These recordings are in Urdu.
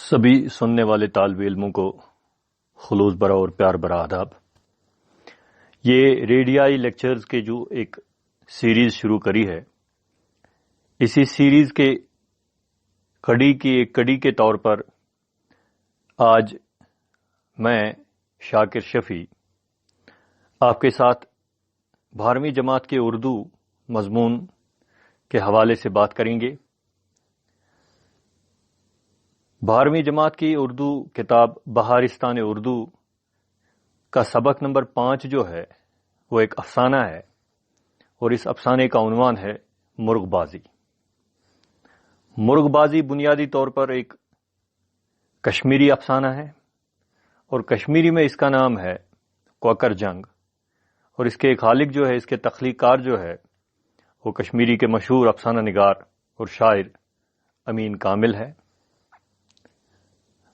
سبھی سننے والے طالب علموں کو خلوص برا اور پیار برا آداب۔ یہ ریڈیائی لیکچرز کے جو ایک سیریز شروع کری ہے، اسی سیریز کے کڑی کے طور پر آج میں شاکر شفیع آپ کے ساتھ 12ویں جماعت کے اردو مضمون کے حوالے سے بات کریں گے۔ 12ویں جماعت کی اردو کتاب بہارستان اردو کا سبق نمبر 5 جو ہے وہ ایک افسانہ ہے، اور اس افسانے کا عنوان ہے مرغ بازی۔ مرغ بازی بنیادی طور پر ایک کشمیری افسانہ ہے، اور کشمیری میں اس کا نام ہے کوکر جنگ، اور اس کے خالق جو ہے، اس کے تخلیق کار جو ہے، وہ کشمیری کے مشہور افسانہ نگار اور شاعر امین کامل ہے،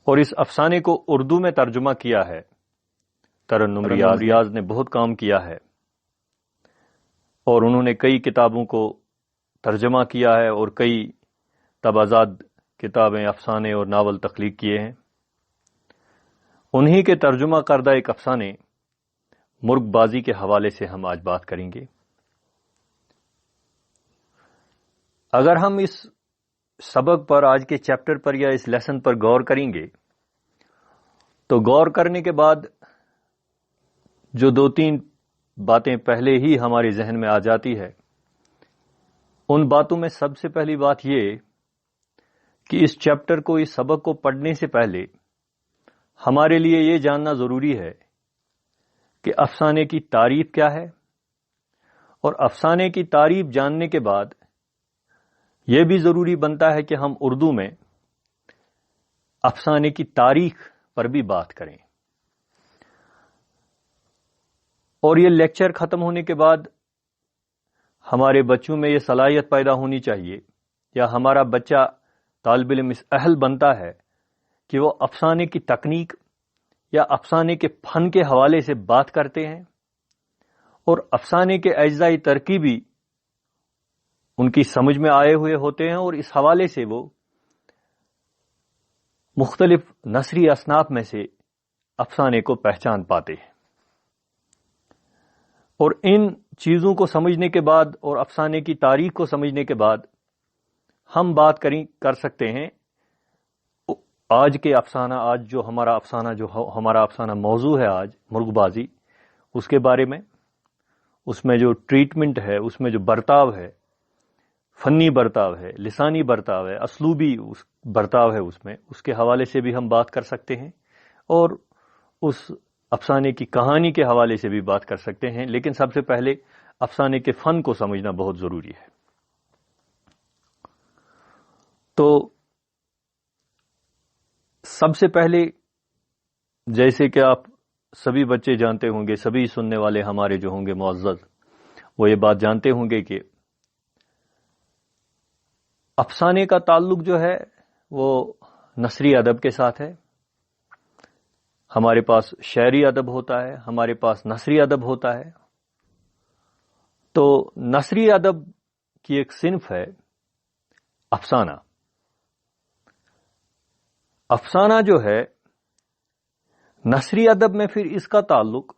اور اس افسانے کو اردو میں ترجمہ کیا ہے ترنم ریاض نے بہت کام کیا ہے، اور انہوں نے کئی کتابوں کو ترجمہ کیا ہے اور کئی تبازات کتابیں، افسانے اور ناول تخلیق کیے ہیں۔ انہی کے ترجمہ کردہ ایک افسانے مرغ بازی کے حوالے سے ہم آج بات کریں گے۔ اگر ہم اس سبق پر، آج کے چیپٹر پر یا اس لیسن پر غور کریں گے تو غور کرنے کے بعد جو 2-3 باتیں پہلے ہی ہمارے ذہن میں آ جاتی ہے، ان باتوں میں سب سے پہلی بات یہ کہ اس چیپٹر کو، اس سبق کو پڑھنے سے پہلے ہمارے لیے یہ جاننا ضروری ہے کہ افسانے کی تعریف کیا ہے، اور افسانے کی تعریف جاننے کے بعد یہ بھی ضروری بنتا ہے کہ ہم اردو میں افسانے کی تاریخ پر بھی بات کریں۔ اور یہ لیکچر ختم ہونے کے بعد ہمارے بچوں میں یہ صلاحیت پیدا ہونی چاہیے، یا ہمارا بچہ طالب علم اس اہل بنتا ہے کہ وہ افسانے کی تکنیک یا افسانے کے فن کے حوالے سے بات کرتے ہیں، اور افسانے کے اجزائی ترکیبی ان کی سمجھ میں آئے ہوئے ہوتے ہیں، اور اس حوالے سے وہ مختلف نثری اصناف میں سے افسانے کو پہچان پاتے ہیں۔ اور ان چیزوں کو سمجھنے کے بعد اور افسانے کی تاریخ کو سمجھنے کے بعد ہم بات کر سکتے ہیں آج کے افسانہ، آج جو ہمارا افسانہ موضوع ہے آج، مرغ بازی، اس کے بارے میں، اس میں جو ٹریٹمنٹ ہے، اس میں جو برتاؤ ہے، فنی برتاؤ ہے، لسانی برتاؤ ہے، اسلوبی برتاؤ ہے، اس کے حوالے سے بھی ہم بات کر سکتے ہیں، اور اس افسانے کی کہانی کے حوالے سے بھی بات کر سکتے ہیں۔ لیکن سب سے پہلے افسانے کے فن کو سمجھنا بہت ضروری ہے۔ تو سب سے پہلے، جیسے کہ آپ سبھی بچے جانتے ہوں گے، سبھی سننے والے ہمارے جو ہوں گے معزز، وہ یہ بات جانتے ہوں گے کہ افسانے کا تعلق جو ہے وہ نثری ادب کے ساتھ ہے۔ ہمارے پاس شعری ادب ہوتا ہے، ہمارے پاس نثری ادب ہوتا ہے۔ تو نثری ادب کی ایک صنف ہے افسانہ۔ افسانہ جو ہے نثری ادب میں، پھر اس کا تعلق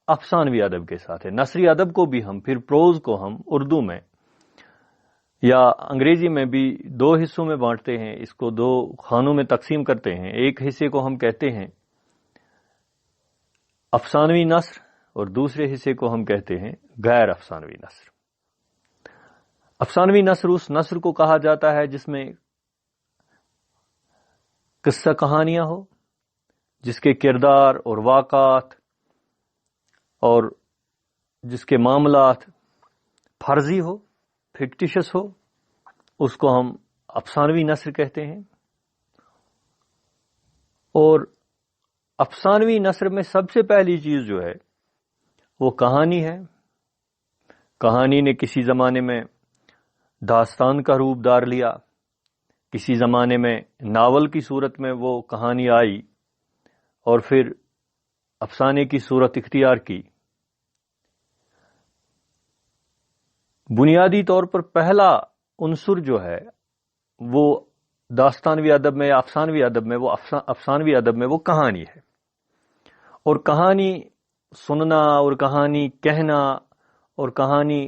افسانوی ادب کے ساتھ ہے۔ نثری ادب کو بھی ہم، پھر پروز کو ہم اردو میں یا انگریزی میں بھی 2 حصوں میں بانٹتے ہیں، اس کو 2 خانوں میں تقسیم کرتے ہیں۔ ایک حصے کو ہم کہتے ہیں افسانوی نثر، اور دوسرے حصے کو ہم کہتے ہیں غیر افسانوی نثر۔ افسانوی نثر اس نثر کو کہا جاتا ہے جس میں قصہ کہانیاں ہو، جس کے کردار اور واقعات اور جس کے معاملات فرضی ہو، فکٹیشس ہو، اس کو ہم افسانوی نثر کہتے ہیں۔ اور افسانوی نثر میں سب سے پہلی چیز جو ہے وہ کہانی ہے۔ کہانی نے کسی زمانے میں داستان کا روپ دار لیا، کسی زمانے میں ناول کی صورت میں وہ کہانی آئی، اور پھر افسانے کی صورت اختیار کی۔ بنیادی طور پر پہلا عنصر جو ہے وہ داستانوی ادب میں یا افسانوی ادب میں، وہ افسانوی ادب میں وہ کہانی ہے، اور کہانی سننا اور کہانی کہنا اور کہانی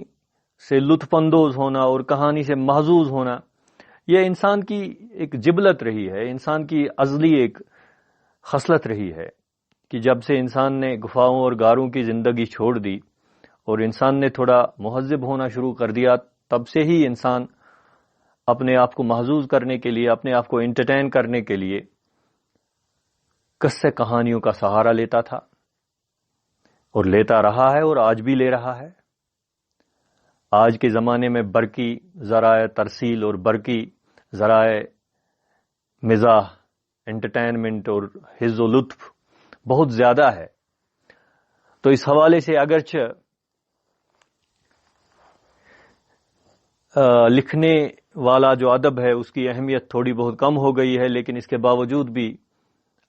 سے لطف اندوز ہونا اور کہانی سے محظوظ ہونا، یہ انسان کی ایک جبلت رہی ہے، انسان کی ازلی ایک خصلت رہی ہے کہ جب سے انسان نے گفاؤں اور غاروں کی زندگی چھوڑ دی اور انسان نے تھوڑا مہذب ہونا شروع کر دیا، تب سے ہی انسان اپنے آپ کو محظوظ کرنے کے لیے، اپنے آپ کو انٹرٹین کرنے کے لیے قصے کہانیوں کا سہارا لیتا تھا اور لیتا رہا ہے، اور آج بھی لے رہا ہے۔ آج کے زمانے میں برقی ذرائع ترسیل اور برقی ذرائع مزاح، انٹرٹینمنٹ اور حظ و لطف بہت زیادہ ہے، تو اس حوالے سے اگرچہ لکھنے والا جو ادب ہے اس کی اہمیت تھوڑی بہت کم ہو گئی ہے، لیکن اس کے باوجود بھی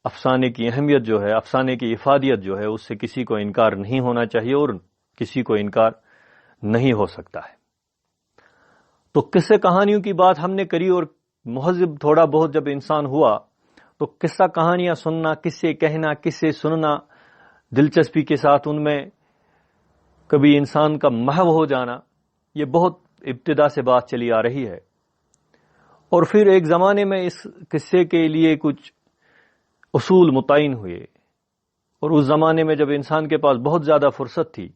افسانے کی اہمیت جو ہے، افسانے کی افادیت جو ہے، اس سے کسی کو انکار نہیں ہونا چاہیے اور کسی کو انکار نہیں ہو سکتا ہے۔ تو قصے کہانیوں کی بات ہم نے کری، اور مہذب تھوڑا بہت جب انسان ہوا تو قصہ کہانیاں سننا، قصے کہنا، قصے سننا، دلچسپی کے ساتھ ان میں کبھی انسان کا محو ہو جانا، یہ بہت ابتدا سے بات چلی آ رہی ہے۔ اور پھر ایک زمانے میں اس قصے کے لیے کچھ اصول متعین ہوئے، اور اس زمانے میں جب انسان کے پاس بہت زیادہ فرصت تھی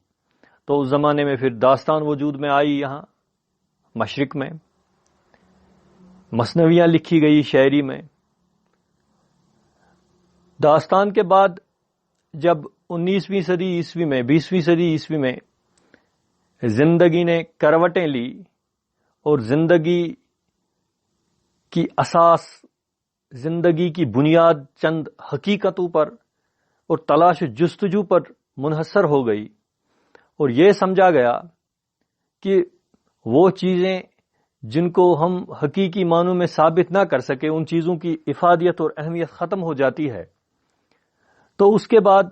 تو اس زمانے میں پھر داستان وجود میں آئی، یہاں مشرق میں مثنویاں لکھی گئی شاعری میں۔ داستان کے بعد جب 19ویں صدی عیسوی میں، 20ویں صدی عیسوی میں زندگی نے کروٹیں لی اور زندگی کی اساس، زندگی کی بنیاد چند حقیقتوں پر اور تلاش و جستجو پر منحصر ہو گئی، اور یہ سمجھا گیا کہ وہ چیزیں جن کو ہم حقیقی معنوں میں ثابت نہ کر سکے، ان چیزوں کی افادیت اور اہمیت ختم ہو جاتی ہے، تو اس کے بعد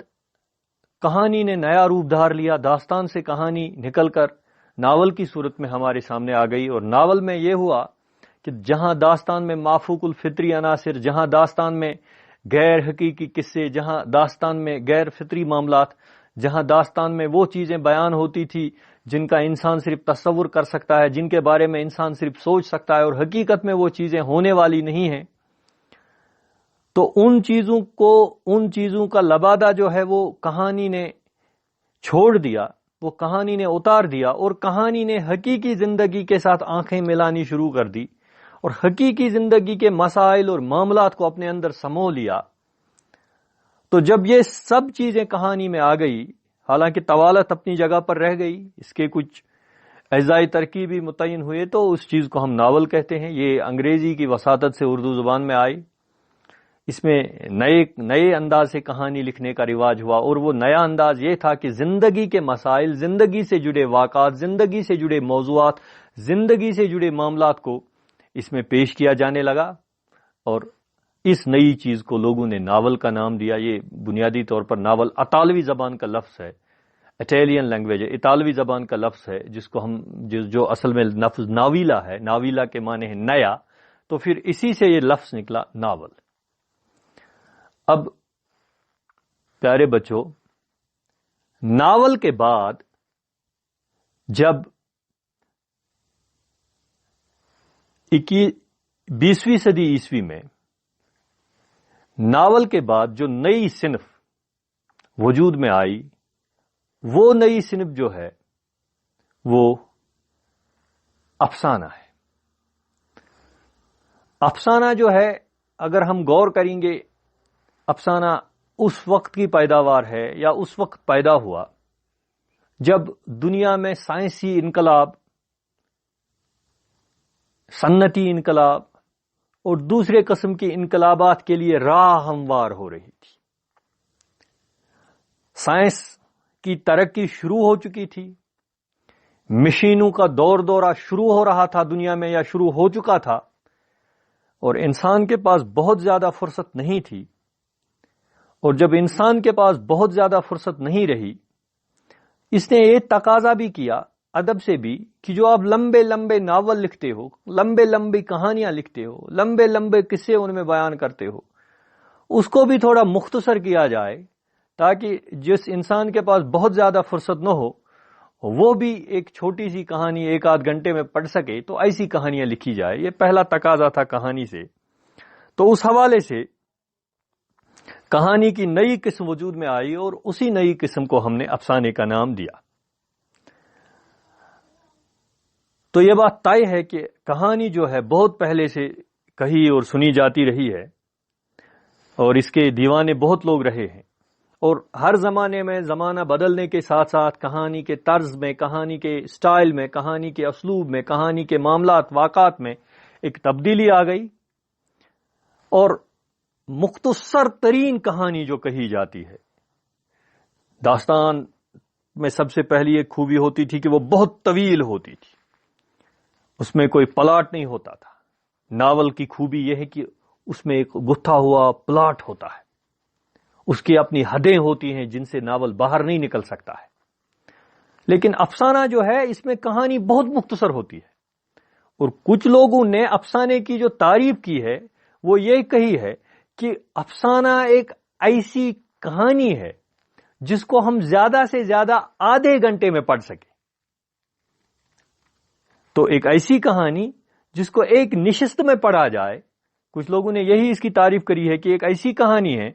کہانی نے نیا روپ دھار لیا۔ داستان سے کہانی نکل کر ناول کی صورت میں ہمارے سامنے آ گئی، اور ناول میں یہ ہوا کہ جہاں داستان میں مافوق الفطری عناصر، جہاں داستان میں غیر حقیقی قصے، جہاں داستان میں غیر فطری معاملات، جہاں داستان میں وہ چیزیں بیان ہوتی تھی جن کا انسان صرف تصور کر سکتا ہے، جن کے بارے میں انسان صرف سوچ سکتا ہے، اور حقیقت میں وہ چیزیں ہونے والی نہیں ہیں، تو ان چیزوں کا لبادہ جو ہے وہ کہانی نے چھوڑ دیا، وہ کہانی نے اتار دیا، اور کہانی نے حقیقی زندگی کے ساتھ آنکھیں ملانی شروع کر دی، اور حقیقی زندگی کے مسائل اور معاملات کو اپنے اندر سمو لیا۔ تو جب یہ سب چیزیں کہانی میں آ گئی، حالانکہ طوالت اپنی جگہ پر رہ گئی، اس کے کچھ اجزائی ترکیبی متعین ہوئے، تو اس چیز کو ہم ناول کہتے ہیں۔ یہ انگریزی کی وساطت سے اردو زبان میں آئی، اس میں نئے انداز سے کہانی لکھنے کا رواج ہوا، اور وہ نیا انداز یہ تھا کہ زندگی کے مسائل، زندگی سے جڑے واقعات، زندگی سے جڑے موضوعات، زندگی سے جڑے معاملات کو اس میں پیش کیا جانے لگا، اور اس نئی چیز کو لوگوں نے ناول کا نام دیا۔ یہ بنیادی طور پر ناول اطالوی زبان کا لفظ ہے، اٹیلین لینگویج ہے، اطالوی زبان کا لفظ ہے، جس کو ہم جو اصل میں لفظ ناویلا ہے، ناویلا کے معنی ہے نیا، تو پھر اسی سے یہ لفظ نکلا ناول۔ اب پیارے بچوں، ناول کے بعد جب 20ویں صدی عیسوی میں ناول کے بعد جو نئی صنف وجود میں آئی، وہ نئی صنف جو ہے وہ افسانہ ہے۔ افسانہ جو ہے، اگر ہم غور کریں گے، افسانہ اس وقت کی پیداوار ہے یا اس وقت پیدا ہوا جب دنیا میں سائنسی انقلاب، صنعتی انقلاب اور دوسرے قسم کے انقلابات کے لیے راہ ہموار ہو رہی تھی۔ سائنس کی ترقی شروع ہو چکی تھی، مشینوں کا دور دورہ شروع ہو رہا تھا دنیا میں، یا شروع ہو چکا تھا، اور انسان کے پاس بہت زیادہ فرصت نہیں تھی، اور جب انسان کے پاس بہت زیادہ فرصت نہیں رہی، اس نے ایک تقاضا بھی کیا ادب سے بھی کہ جو آپ لمبے لمبے ناول لکھتے ہو، لمبے لمبی کہانیاں لکھتے ہو، لمبے لمبے قصے ان میں بیان کرتے ہو، اس کو بھی تھوڑا مختصر کیا جائے تاکہ جس انسان کے پاس بہت زیادہ فرصت نہ ہو وہ بھی ایک چھوٹی سی کہانی 1 آدھ گھنٹے میں پڑھ سکے، تو ایسی کہانیاں لکھی جائے۔ یہ پہلا تقاضا تھا کہانی سے۔ تو اس حوالے سے کہانی کی نئی قسم وجود میں آئی اور اسی نئی قسم کو ہم نے افسانے کا نام دیا۔ تو یہ بات طے ہے کہ کہانی جو ہے بہت پہلے سے کہی اور سنی جاتی رہی ہے، اور اس کے دیوانے بہت لوگ رہے ہیں، اور ہر زمانے میں زمانہ بدلنے کے ساتھ ساتھ کہانی کے طرز میں، کہانی کے سٹائل میں، کہانی کے اسلوب میں، کہانی کے معاملات واقعات میں ایک تبدیلی آ گئی، اور مختصر ترین کہانی جو کہی جاتی ہے، داستان میں سب سے پہلی ایک خوبی ہوتی تھی کہ وہ بہت طویل ہوتی تھی، اس میں کوئی پلاٹ نہیں ہوتا تھا۔ ناول کی خوبی یہ ہے کہ اس میں ایک گتھا ہوا پلاٹ ہوتا ہے، اس کی اپنی حدیں ہوتی ہیں جن سے ناول باہر نہیں نکل سکتا ہے۔ لیکن افسانہ جو ہے اس میں کہانی بہت مختصر ہوتی ہے، اور کچھ لوگوں نے افسانے کی جو تعریف کی ہے وہ یہ کہی ہے کہ افسانہ ایک ایسی کہانی ہے جس کو ہم زیادہ سے زیادہ آدھے گھنٹے میں پڑھ سکیں۔ تو ایک ایسی کہانی جس کو ایک نشست میں پڑھا جائے، کچھ لوگوں نے یہی اس کی تعریف کری ہے کہ ایک ایسی کہانی ہے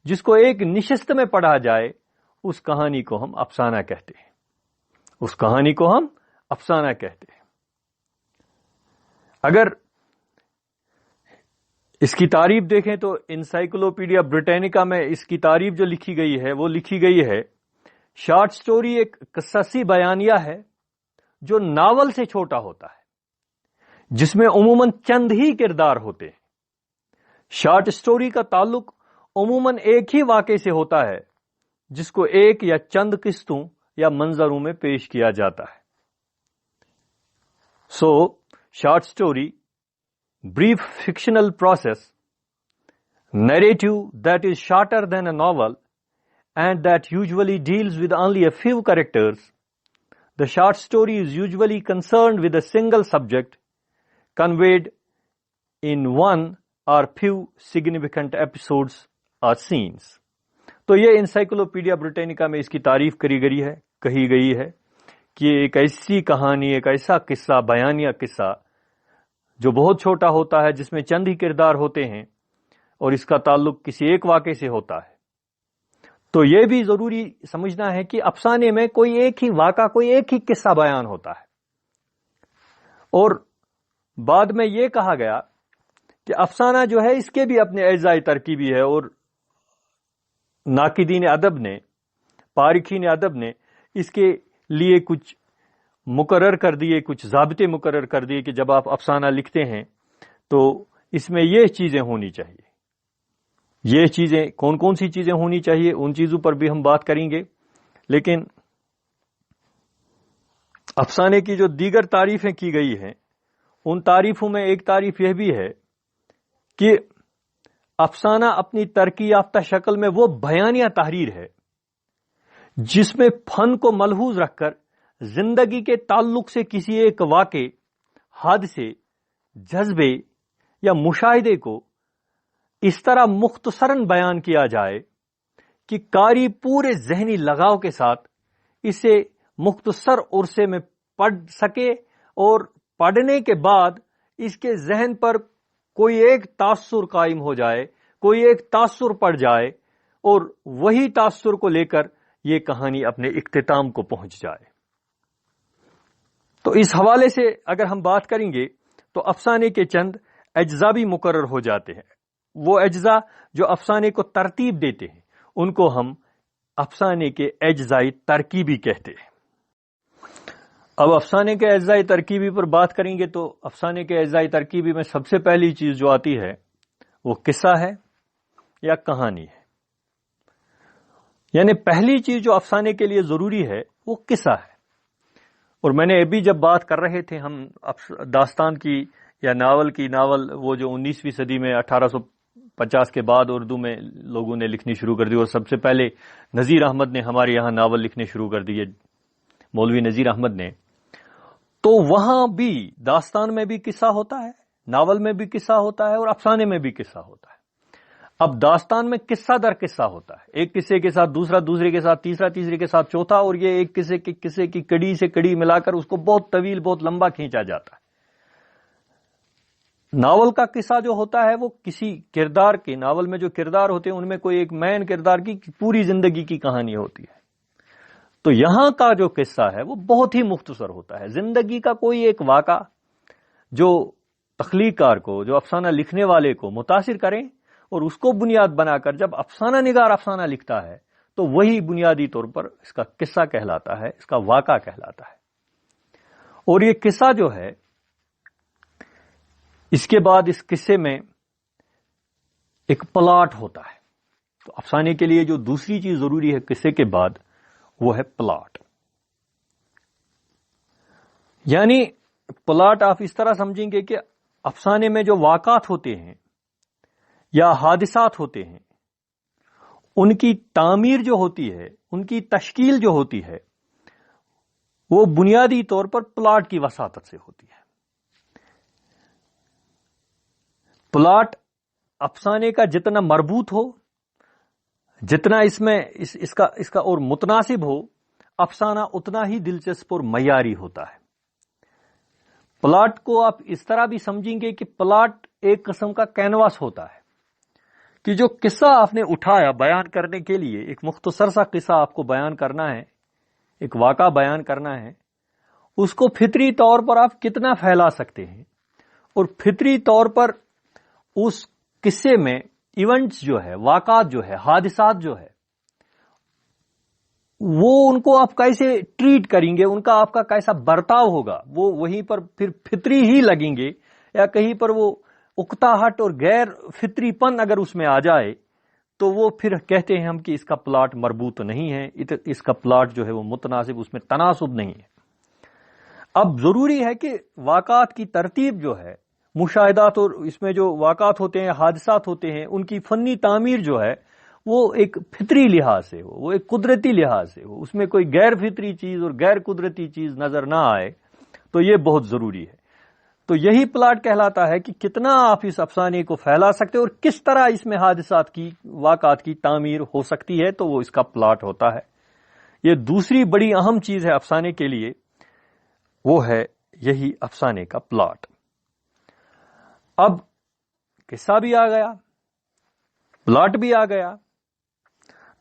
جس کو ایک نشست میں پڑھا جائے، اس کہانی کو ہم افسانہ کہتے ہیں، اس کہانی کو ہم افسانہ کہتے ہیں۔ اگر اس کی تعریف دیکھیں تو انسائکلوپیڈیا بریٹینیکا میں اس کی تعریف جو لکھی گئی ہے وہ لکھی گئی ہے، شارٹ سٹوری ایک قصصی بیانیہ ہے جو ناول سے چھوٹا ہوتا ہے، جس میں عموماً چند ہی کردار ہوتے ہیں۔ شارٹ سٹوری کا تعلق عموماً ایک ہی واقعے سے ہوتا ہے جس کو ایک یا چند قسطوں یا منظروں میں پیش کیا جاتا ہے۔ So short story brief fictional process, narrative that is shorter than a novel and that usually deals with only a few characters. The short story is usually concerned with a single subject conveyed in one or few significant episodes or scenes. تو یہ انسائکلوپیڈیا بریٹینیکا میں اس کی تعریف کہی گئی ہے کہ ایک ایسی کہانی، ایک ایسا قصہ، بیانیہ قصہ جو بہت چھوٹا ہوتا ہے، جس میں چند ہی کردار ہوتے ہیں اور اس کا تعلق کسی ایک واقعے سے ہوتا ہے۔ تو یہ بھی ضروری سمجھنا ہے کہ افسانے میں کوئی ایک ہی واقعہ، کوئی ایک ہی قصہ بیان ہوتا ہے۔ اور بعد میں یہ کہا گیا کہ افسانہ جو ہے اس کے بھی اپنے اجزاء ترکیبی ہے، اور ناقدین ادب نے، پارکین ادب نے اس کے لیے کچھ مقرر کر دیے، کچھ ضابطے مقرر کر دیے کہ جب آپ افسانہ لکھتے ہیں تو اس میں یہ چیزیں ہونی چاہیے۔ یہ چیزیں کون کون سی چیزیں ہونی چاہیے، ان چیزوں پر بھی ہم بات کریں گے۔ لیکن افسانے کی جو دیگر تعریفیں کی گئی ہیں، ان تعریفوں میں ایک تعریف یہ بھی ہے کہ افسانہ اپنی ترقی یافتہ شکل میں وہ بیانیہ تحریر ہے جس میں فن کو ملحوظ رکھ کر زندگی کے تعلق سے کسی ایک واقعے، حادثے، جذبے یا مشاہدے کو اس طرح مختصراً بیان کیا جائے کہ قاری پورے ذہنی لگاؤ کے ساتھ اسے مختصر عرصے میں پڑھ سکے، اور پڑھنے کے بعد اس کے ذہن پر کوئی ایک تاثر قائم ہو جائے، کوئی ایک تاثر پڑ جائے، اور وہی تاثر کو لے کر یہ کہانی اپنے اختتام کو پہنچ جائے۔ تو اس حوالے سے اگر ہم بات کریں گے تو افسانے کے چند اجزاء بھی مقرر ہو جاتے ہیں۔ وہ اجزاء جو افسانے کو ترتیب دیتے ہیں ان کو ہم افسانے کے اجزاء ترکیبی کہتے ہیں۔ اب افسانے کے اجزاء ترکیبی پر بات کریں گے تو افسانے کے اجزاء ترکیبی میں سب سے پہلی چیز جو آتی ہے وہ قصہ ہے یا کہانی ہے۔ یعنی پہلی چیز جو افسانے کے لیے ضروری ہے وہ قصہ ہے۔ اور میں نے ابھی جب بات کر رہے تھے ہم داستان کی یا ناول وہ جو 19ویں صدی میں 1850 کے بعد اردو میں لوگوں نے لکھنی شروع کر دی، اور سب سے پہلے نذیر احمد نے ہمارے یہاں ناول لکھنے شروع کر دیے، مولوی نذیر احمد نے۔ تو وہاں بھی داستان میں بھی قصہ ہوتا ہے، ناول میں بھی قصہ ہوتا ہے، اور افسانے میں بھی قصہ ہوتا ہے۔ اب داستان میں قصہ در قصہ ہوتا ہے، ایک قصے کے ساتھ دوسرا، دوسرے کے ساتھ تیسرا، تیسرے کے ساتھ چوتھا، اور یہ ایک قصے کی کڑی سے کڑی ملا کر اس کو بہت طویل، بہت لمبا کھینچا جاتا ہے۔ ناول کا قصہ جو ہوتا ہے وہ کسی کردار کے، ناول میں جو کردار ہوتے ہیں ان میں کوئی ایک مین کردار کی پوری زندگی کی کہانی ہوتی ہے۔ تو یہاں کا جو قصہ ہے وہ بہت ہی مختصر ہوتا ہے، زندگی کا کوئی ایک واقعہ جو تخلیق کار کو، جو افسانہ لکھنے والے کو متاثر کریں، اور اس کو بنیاد بنا کر جب افسانہ نگار افسانہ لکھتا ہے تو وہی بنیادی طور پر اس کا قصہ کہلاتا ہے، اس کا واقعہ کہلاتا ہے۔ اور یہ قصہ جو ہے، اس کے بعد اس قصے میں ایک پلاٹ ہوتا ہے۔ تو افسانے کے لیے جو دوسری چیز ضروری ہے قصے کے بعد، وہ ہے پلاٹ۔ یعنی پلاٹ آپ اس طرح سمجھیں گے کہ افسانے میں جو واقعات ہوتے ہیں یا حادثات ہوتے ہیں، ان کی تعمیر جو ہوتی ہے، ان کی تشکیل جو ہوتی ہے، وہ بنیادی طور پر پلاٹ کی وساطت سے ہوتی ہے۔ پلاٹ افسانے کا جتنا مربوط ہو، جتنا اس میں اس کا اور متناسب ہو، افسانہ اتنا ہی دلچسپ اور معیاری ہوتا ہے۔ پلاٹ کو آپ اس طرح بھی سمجھیں گے کہ پلاٹ ایک قسم کا کینواس ہوتا ہے، کہ جو قصہ آپ نے اٹھایا بیان کرنے کے لیے، ایک مختصر سا قصہ آپ کو بیان کرنا ہے، ایک واقعہ بیان کرنا ہے، اس کو فطری طور پر آپ کتنا پھیلا سکتے ہیں، اور فطری طور پر اس قصے میں ایونٹس جو ہے، واقعات جو ہے، حادثات جو ہے، وہ ان کو آپ کیسے ٹریٹ کریں گے، ان کا آپ کا کیسا برتاؤ ہوگا، وہ وہیں پر پھر فطری ہی لگیں گے، یا کہیں پر وہ اکتاہٹ اور غیر فطری پن اگر اس میں آ جائے تو وہ پھر کہتے ہیں ہم کہ اس کا پلاٹ مربوط نہیں ہے، اس کا پلاٹ جو ہے وہ متناسب، اس میں تناسب نہیں ہے۔ اب ضروری ہے کہ واقعات کی ترتیب جو ہے، مشاہدات اور اس میں جو واقعات ہوتے ہیں، حادثات ہوتے ہیں، ان کی فنی تعمیر جو ہے وہ ایک فطری لحاظ سے ہو، وہ ایک قدرتی لحاظ سے ہو، اس میں کوئی غیر فطری چیز اور غیر قدرتی چیز نظر نہ آئے، تو یہ بہت ضروری ہے۔ تو یہی پلاٹ کہلاتا ہے کہ کتنا آپ اس افسانے کو پھیلا سکتے اور کس طرح اس میں حادثات کی، واقعات کی تعمیر ہو سکتی ہے، تو وہ اس کا پلاٹ ہوتا ہے۔ یہ دوسری بڑی اہم چیز ہے افسانے کے لیے، وہ ہے یہی افسانے کا پلاٹ۔ اب قصہ بھی آ گیا، پلاٹ بھی آ گیا،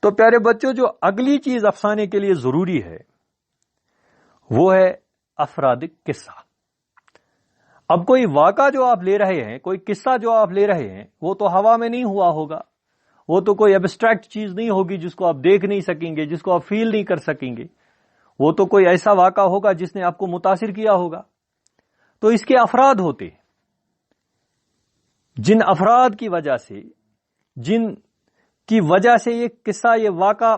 تو پیارے بچوں جو اگلی چیز افسانے کے لیے ضروری ہے وہ ہے افراد قصہ۔ اب کوئی واقعہ جو آپ لے رہے ہیں، کوئی قصہ جو آپ لے رہے ہیں، وہ تو ہوا میں نہیں ہوا ہوگا، وہ تو کوئی ایبسٹریکٹ چیز نہیں ہوگی جس کو آپ دیکھ نہیں سکیں گے، جس کو آپ فیل نہیں کر سکیں گے، وہ تو کوئی ایسا واقعہ ہوگا جس نے آپ کو متاثر کیا ہوگا۔ تو اس کے افراد ہوتے ہیں، جن افراد کی وجہ سے، جن کی وجہ سے یہ قصہ، یہ واقعہ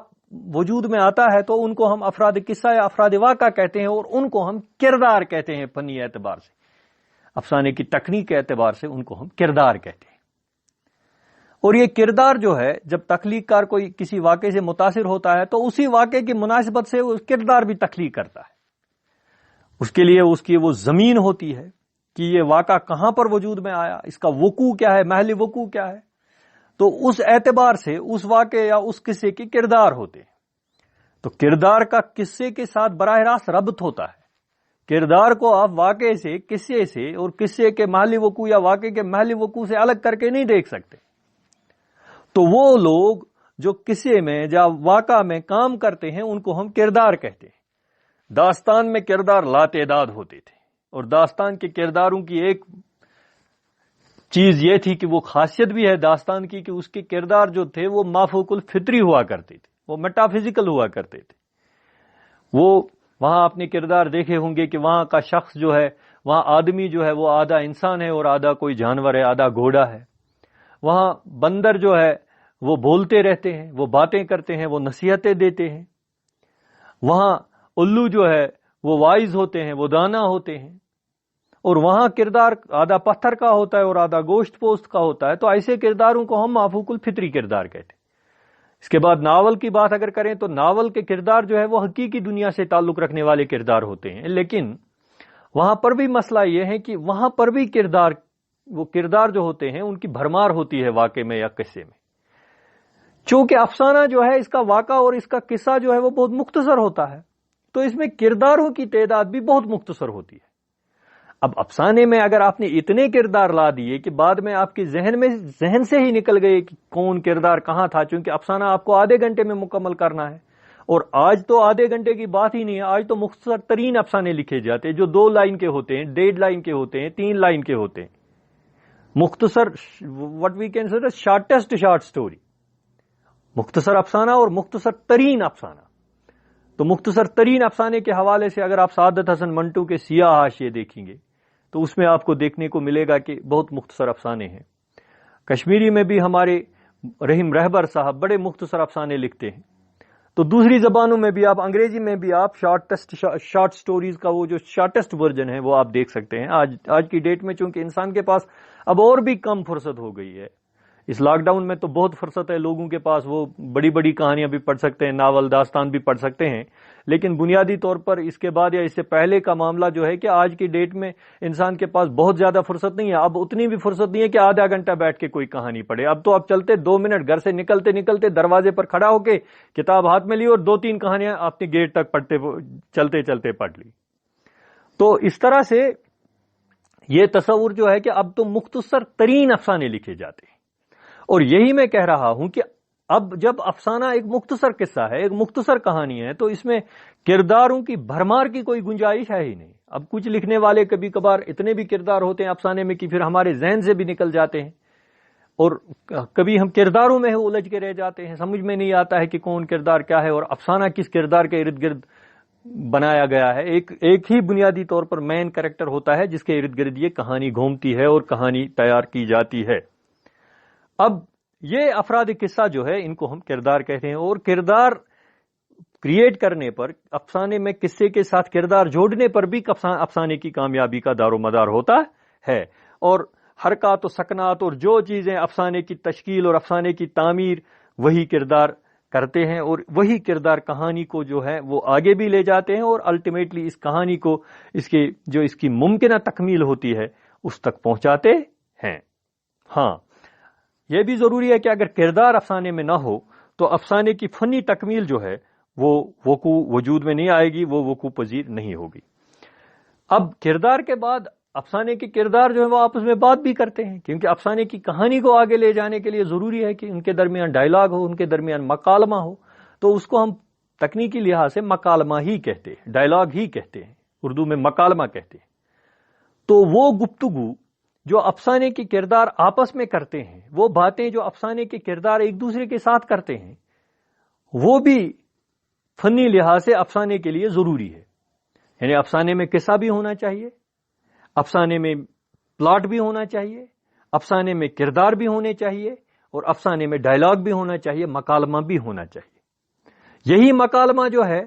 وجود میں آتا ہے، تو ان کو ہم افراد قصہ یا افراد واقعہ کہتے ہیں، اور ان کو ہم کردار کہتے ہیں۔ فنی اعتبار سے، افسانے کی تکنیک کے اعتبار سے ان کو ہم کردار کہتے ہیں۔ اور یہ کردار جو ہے، جب تخلیق کار کوئی کسی واقعے سے متاثر ہوتا ہے تو اسی واقعے کی مناسبت سے وہ کردار بھی تخلیق کرتا ہے۔ اس کے لیے اس کی وہ زمین ہوتی ہے کہ یہ واقعہ کہاں پر وجود میں آیا، اس کا وقوع کیا ہے، محل وقوع کیا ہے، تو اس اعتبار سے اس واقعے یا اس قصے کے کردار ہوتے ہیں۔ تو کردار کا قصے کے ساتھ براہ راست ربط ہوتا ہے۔ کردار کو آپ واقعے سے، قصے سے، اور قصے کے محل وقوع یا واقعے کے محل وقوع سے الگ کر کے نہیں دیکھ سکتے۔ تو وہ لوگ جو قصے میں یا واقعہ میں کام کرتے ہیں ان کو ہم کردار کہتے ہیں۔ داستان میں کردار لاتعداد ہوتے تھے، اور داستان کے کرداروں کی ایک چیز یہ تھی کہ وہ خاصیت بھی ہے داستان کی کہ اس کے کردار جو تھے وہ مافوق الفطری ہوا کرتے تھے، وہ میٹا فزیکل ہوا کرتے تھے۔ وہ وہاں اپنے کردار دیکھے ہوں گے کہ وہاں کا شخص جو ہے، وہاں آدمی جو ہے وہ آدھا انسان ہے اور آدھا کوئی جانور ہے، آدھا گھوڑا ہے۔ وہاں بندر جو ہے وہ بولتے رہتے ہیں، وہ باتیں کرتے ہیں، وہ نصیحتیں دیتے ہیں۔ وہاں الو جو ہے وہ وائز ہوتے ہیں، وہ دانا ہوتے ہیں۔ اور وہاں کردار آدھا پتھر کا ہوتا ہے اور آدھا گوشت پوست کا ہوتا ہے۔ تو ایسے کرداروں کو ہم مافوق الفطری کردار کہتے ہیں۔ اس کے بعد ناول کی بات اگر کریں تو ناول کے کردار جو ہے وہ حقیقی دنیا سے تعلق رکھنے والے کردار ہوتے ہیں، لیکن وہاں پر بھی مسئلہ یہ ہے کہ وہاں پر بھی وہ کردار جو ہوتے ہیں ان کی بھرمار ہوتی ہے واقعے میں یا قصے میں. چونکہ افسانہ جو ہے اس کا واقعہ اور اس کا قصہ جو ہے وہ بہت مختصر ہوتا ہے، تو اس میں کرداروں کی تعداد بھی بہت مختصر ہوتی ہے. اب افسانے میں اگر آپ نے اتنے کردار لا دیے کہ بعد میں آپ کے ذہن سے ہی نکل گئے کہ کون کردار کہاں تھا، چونکہ افسانہ آپ کو آدھے گھنٹے میں مکمل کرنا ہے، اور آج تو آدھے گھنٹے کی بات ہی نہیں ہے، آج تو مختصر ترین افسانے لکھے جاتے ہیں جو 2 لائن کے ہوتے ہیں، 1.5 لائن کے ہوتے ہیں، 3 لائن کے ہوتے ہیں. مختصر وٹ وی کین سے شارٹیسٹ شارٹ سٹوری، مختصر افسانہ اور مختصر ترین افسانہ. تو مختصر ترین افسانے کے حوالے سے اگر آپ سعادت حسن منٹو کے سیاہ حاشیے دیکھیں گے تو اس میں آپ کو دیکھنے کو ملے گا کہ بہت مختصر افسانے ہیں. کشمیری میں بھی ہمارے رحیم رہبر صاحب بڑے مختصر افسانے لکھتے ہیں. تو دوسری زبانوں میں بھی آپ، انگریزی میں بھی آپ شارٹ سٹوریز کا وہ جو شارٹیسٹ ورژن ہے وہ آپ دیکھ سکتے ہیں. آج کی ڈیٹ میں چونکہ انسان کے پاس اب اور بھی کم فرصت ہو گئی ہے، اس لاک ڈاؤن میں تو بہت فرصت ہے لوگوں کے پاس، وہ بڑی بڑی کہانیاں بھی پڑھ سکتے ہیں، ناول داستان بھی پڑھ سکتے ہیں. لیکن بنیادی طور پر اس کے بعد یا اس سے پہلے کا معاملہ جو ہے کہ آج کی ڈیٹ میں انسان کے پاس بہت زیادہ فرصت نہیں ہے. اب اتنی بھی فرصت نہیں ہے کہ آدھا گھنٹہ بیٹھ کے کوئی کہانی پڑھے. اب تو آپ چلتے 2 منٹ گھر سے نکلتے دروازے پر کھڑا ہو کے کتاب ہاتھ میں لی اور 2-3 کہانیاں اپنے گیٹ تک چلتے پڑھ لی. تو اس طرح سے یہ تصور جو ہے کہ اب تو مختصر ترین افسانے لکھے جاتے ہیں. اور یہی میں کہہ رہا ہوں کہ اب جب افسانہ ایک مختصر قصہ ہے، ایک مختصر کہانی ہے، تو اس میں کرداروں کی بھرمار کی کوئی گنجائش ہے ہی نہیں. اب کچھ لکھنے والے کبھی کبھار اتنے بھی کردار ہوتے ہیں افسانے میں کہ پھر ہمارے ذہن سے بھی نکل جاتے ہیں، اور کبھی ہم کرداروں میں الجھ کے رہ جاتے ہیں، سمجھ میں نہیں آتا ہے کہ کون کردار کیا ہے اور افسانہ کس کردار کے ارد گرد بنایا گیا ہے. ایک ہی بنیادی طور پر مین کریکٹر ہوتا ہے جس کے ارد گرد یہ کہانی گھومتی ہے اور کہانی تیار کی جاتی ہے. اب یہ افراد قصہ جو ہے ان کو ہم کردار کہتے ہیں، اور کردار کریٹ کرنے پر، افسانے میں قصے کے ساتھ کردار جوڑنے پر بھی افسانے کی کامیابی کا دار و مدار ہوتا ہے. اور حرکات و سکنات اور جو چیزیں افسانے کی تشکیل اور افسانے کی تعمیر وہی کردار کرتے ہیں، اور وہی کردار کہانی کو جو ہے وہ آگے بھی لے جاتے ہیں، اور الٹیمیٹلی اس کہانی کو اس کی ممکنہ تکمیل ہوتی ہے اس تک پہنچاتے ہیں. ہاں، یہ بھی ضروری ہے کہ اگر کردار افسانے میں نہ ہو تو افسانے کی فنی تکمیل جو ہے وہ وجود میں نہیں آئے گی، وہ وقوع پذیر نہیں ہوگی. اب کردار کے بعد افسانے کے کردار جو ہے وہ آپس میں بات بھی کرتے ہیں، کیونکہ افسانے کی کہانی کو آگے لے جانے کے لیے ضروری ہے کہ ان کے درمیان ڈائلاگ ہو، ان کے درمیان مکالمہ ہو. تو اس کو ہم تکنیکی لحاظ سے مکالمہ ہی کہتے ہیں، ڈائلاگ ہی کہتے ہیں، اردو میں مکالمہ کہتے ہیں. تو وہ گفتگو جو افسانے کے کردار آپس میں کرتے ہیں، وہ باتیں جو افسانے کے کردار ایک دوسرے کے ساتھ کرتے ہیں، وہ بھی فنی لحاظ سے افسانے کے لیے ضروری ہے. یعنی افسانے میں قصہ بھی ہونا چاہیے، افسانے میں پلاٹ بھی ہونا چاہیے، افسانے میں کردار بھی ہونے چاہیے، اور افسانے میں ڈائلاگ بھی ہونا چاہیے، مکالمہ بھی ہونا چاہیے. یہی مکالمہ جو ہے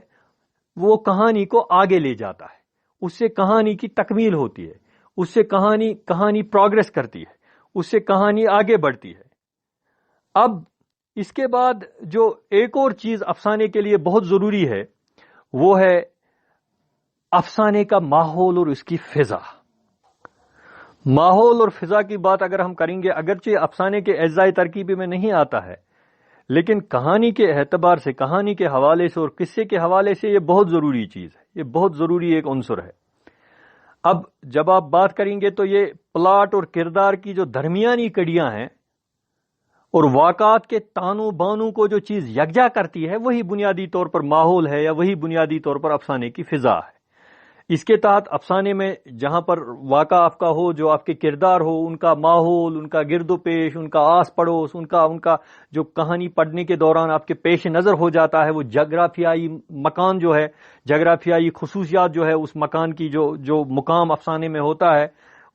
وہ کہانی کو آگے لے جاتا ہے، اس سے کہانی کی تکمیل ہوتی ہے، اس سے کہانی پروگریس کرتی ہے، اس سے کہانی آگے بڑھتی ہے. اب اس کے بعد جو ایک اور چیز افسانے کے لیے بہت ضروری ہے وہ ہے افسانے کا ماحول اور اس کی فضا. ماحول اور فضا کی بات اگر ہم کریں گے، اگرچہ افسانے کے اجزائے ترکیبی میں نہیں آتا ہے، لیکن کہانی کے اعتبار سے، کہانی کے حوالے سے اور قصے کے حوالے سے یہ بہت ضروری چیز ہے، یہ بہت ضروری ایک عنصر ہے. اب جب آپ بات کریں گے تو یہ پلاٹ اور کردار کی جو درمیانی کڑیاں ہیں اور واقعات کے تانو بانو کو جو چیز یکجا کرتی ہے، وہی بنیادی طور پر ماحول ہے، یا وہی بنیادی طور پر افسانے کی فضا ہے. اس کے تحت افسانے میں جہاں پر واقعہ آپ کا ہو، جو آپ کے کردار ہو، ان کا ماحول، ان کا گرد و پیش، ان کا آس پڑوس، ان کا جو کہانی پڑھنے کے دوران آپ کے پیش نظر ہو جاتا ہے، وہ جغرافیائی مکان جو ہے، جغرافیائی خصوصیات جو ہے اس مکان کی جو مقام افسانے میں ہوتا ہے،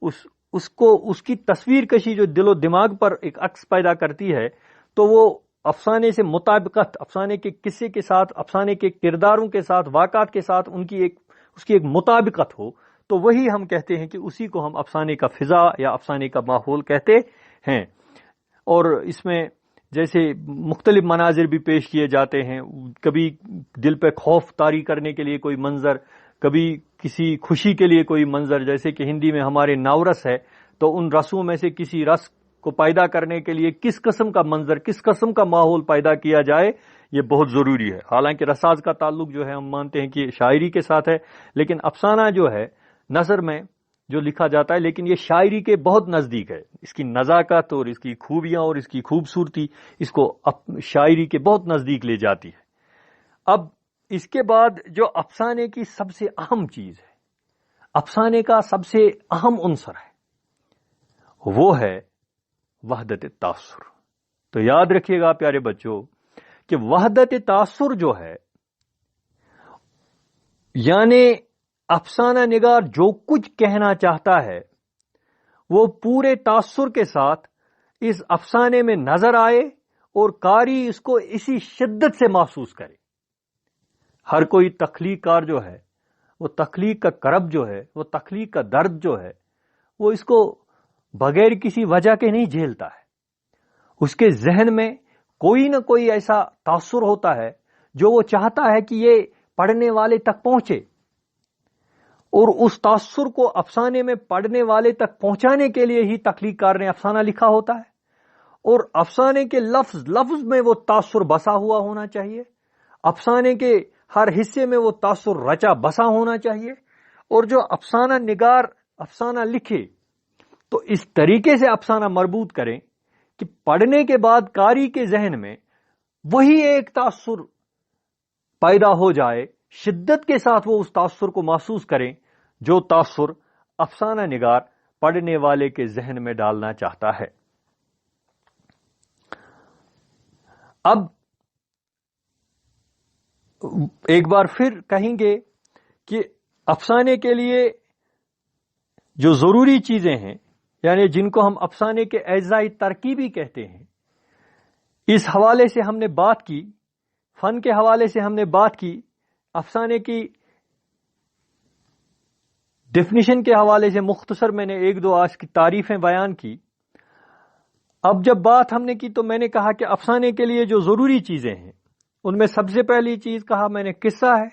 اس کی تصویر کشی جو دل و دماغ پر ایک عکس پیدا کرتی ہے، تو وہ افسانے سے مطابقت، افسانے کے قصے کے ساتھ، افسانے کے کرداروں کے ساتھ، واقعات کے ساتھ اس کی ایک مطابقت ہو، تو وہی ہم کہتے ہیں کہ اسی کو ہم افسانے کا فضا یا افسانے کا ماحول کہتے ہیں. اور اس میں جیسے مختلف مناظر بھی پیش کیے جاتے ہیں، کبھی دل پہ خوف طاری کرنے کے لیے کوئی منظر، کبھی کسی خوشی کے لیے کوئی منظر، جیسے کہ ہندی میں ہمارے نورس ہے، تو ان رسوں میں سے کسی رس کو پیدا کرنے کے لیے کس قسم کا منظر، کس قسم کا ماحول پیدا کیا جائے، یہ بہت ضروری ہے. حالانکہ رساز کا تعلق جو ہے ہم مانتے ہیں کہ شاعری کے ساتھ ہے، لیکن افسانہ جو ہے نثر میں جو لکھا جاتا ہے، لیکن یہ شاعری کے بہت نزدیک ہے. اس کی نزاکت اور اس کی خوبیاں اور اس کی خوبصورتی اس کو شاعری کے بہت نزدیک لے جاتی ہے. اب اس کے بعد جو افسانے کی سب سے اہم چیز ہے، افسانے کا سب سے اہم عنصر ہے، وہ ہے وحدت تاثر. تو یاد رکھیے گا پیارے بچوں کہ وحدت تاثر جو ہے، یعنی افسانہ نگار جو کچھ کہنا چاہتا ہے وہ پورے تاثر کے ساتھ اس افسانے میں نظر آئے اور قاری اس کو اسی شدت سے محسوس کرے. ہر کوئی تخلیق کار جو ہے، وہ تخلیق کا کرب جو ہے، وہ تخلیق کا درد جو ہے، وہ اس کو بغیر کسی وجہ کے نہیں جھیلتا ہے. اس کے ذہن میں کوئی نہ کوئی ایسا تاثر ہوتا ہے جو وہ چاہتا ہے کہ یہ پڑھنے والے تک پہنچے، اور اس تاثر کو افسانے میں پڑھنے والے تک پہنچانے کے لیے ہی تخلیق کار نے افسانہ لکھا ہوتا ہے. اور افسانے کے لفظ لفظ میں وہ تاثر بسا ہوا ہونا چاہیے، افسانے کے ہر حصے میں وہ تاثر رچا بسا ہونا چاہیے. اور جو افسانہ نگار افسانہ لکھے تو اس طریقے سے افسانہ مربوط کریں کہ پڑھنے کے بعد قاری کے ذہن میں وہی ایک تاثر پیدا ہو جائے، شدت کے ساتھ وہ اس تاثر کو محسوس کریں جو تاثر افسانہ نگار پڑھنے والے کے ذہن میں ڈالنا چاہتا ہے. اب ایک بار پھر کہیں گے کہ افسانے کے لیے جو ضروری چیزیں ہیں، یعنی جن کو ہم افسانے کے اجزاء ترکیبی کہتے ہیں، اس حوالے سے ہم نے بات کی، فن کے حوالے سے ہم نے بات کی، افسانے کی ڈیفینیشن کے حوالے سے مختصر میں نے ایک دو آج کی تعریفیں بیان کی. اب جب بات ہم نے کی تو میں نے کہا کہ افسانے کے لیے جو ضروری چیزیں ہیں ان میں سب سے پہلی چیز کہا میں نے قصہ ہے.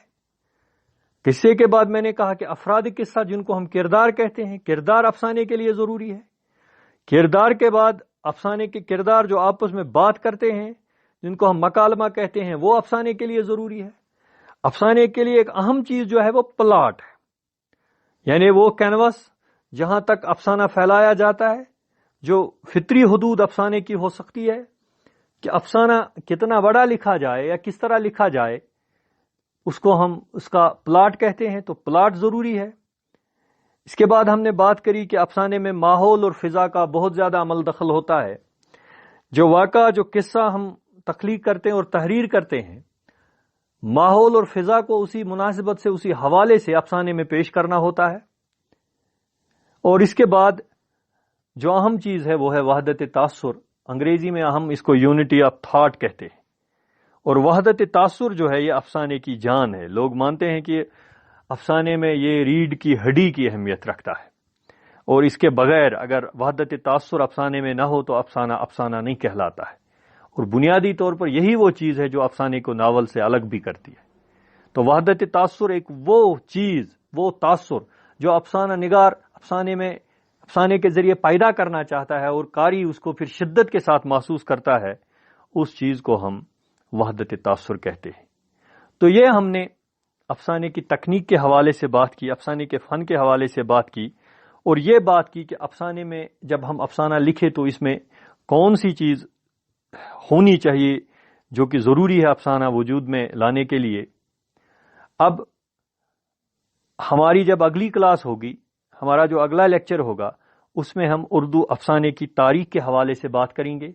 قصے کے بعد میں نے کہا کہ افراد قصہ جن کو ہم کردار کہتے ہیں، کردار افسانے کے لیے ضروری ہے. کردار کے بعد افسانے کے کردار جو آپس میں بات کرتے ہیں جن کو ہم مکالمہ کہتے ہیں، وہ افسانے کے لیے ضروری ہے. افسانے کے لیے ایک اہم چیز جو ہے وہ پلاٹ ہے، یعنی وہ کینوس جہاں تک افسانہ پھیلایا جاتا ہے، جو فطری حدود افسانے کی ہو سکتی ہے کہ افسانہ کتنا بڑا لکھا جائے یا کس طرح لکھا جائے، اس کو ہم اس کا پلاٹ کہتے ہیں. تو پلاٹ ضروری ہے. اس کے بعد ہم نے بات کری کہ افسانے میں ماحول اور فضا کا بہت زیادہ عمل دخل ہوتا ہے. جو واقعہ، جو قصہ ہم تخلیق کرتے ہیں اور تحریر کرتے ہیں، ماحول اور فضا کو اسی مناسبت سے، اسی حوالے سے افسانے میں پیش کرنا ہوتا ہے. اور اس کے بعد جو اہم چیز ہے وہ ہے وحدت تاثر. انگریزی میں ہم اس کو یونٹی آف تھاٹ کہتے ہیں. اور وحدت تاثر جو ہے یہ افسانے کی جان ہے. لوگ مانتے ہیں کہ افسانے میں یہ ریڑھ کی ہڈی کی اہمیت رکھتا ہے، اور اس کے بغیر اگر وحدت تاثر افسانے میں نہ ہو تو افسانہ افسانہ نہیں کہلاتا ہے. اور بنیادی طور پر یہی وہ چیز ہے جو افسانے کو ناول سے الگ بھی کرتی ہے. تو وحدت تاثر ایک وہ چیز، وہ تاثر جو افسانہ نگار افسانے کے ذریعے پیدا کرنا چاہتا ہے اور قاری اس کو پھر شدت کے ساتھ محسوس کرتا ہے، اس چیز کو ہم وحدت تاثر کہتے ہیں. تو یہ ہم نے افسانے کی تکنیک کے حوالے سے بات کی، افسانے کے فن کے حوالے سے بات کی، اور یہ بات کی کہ افسانے میں جب ہم افسانہ لکھے تو اس میں کون سی چیز ہونی چاہیے جو کہ ضروری ہے افسانہ وجود میں لانے کے لیے. اب ہماری جب اگلی کلاس ہوگی، ہمارا جو اگلا لیکچر ہوگا، اس میں ہم اردو افسانے کی تاریخ کے حوالے سے بات کریں گے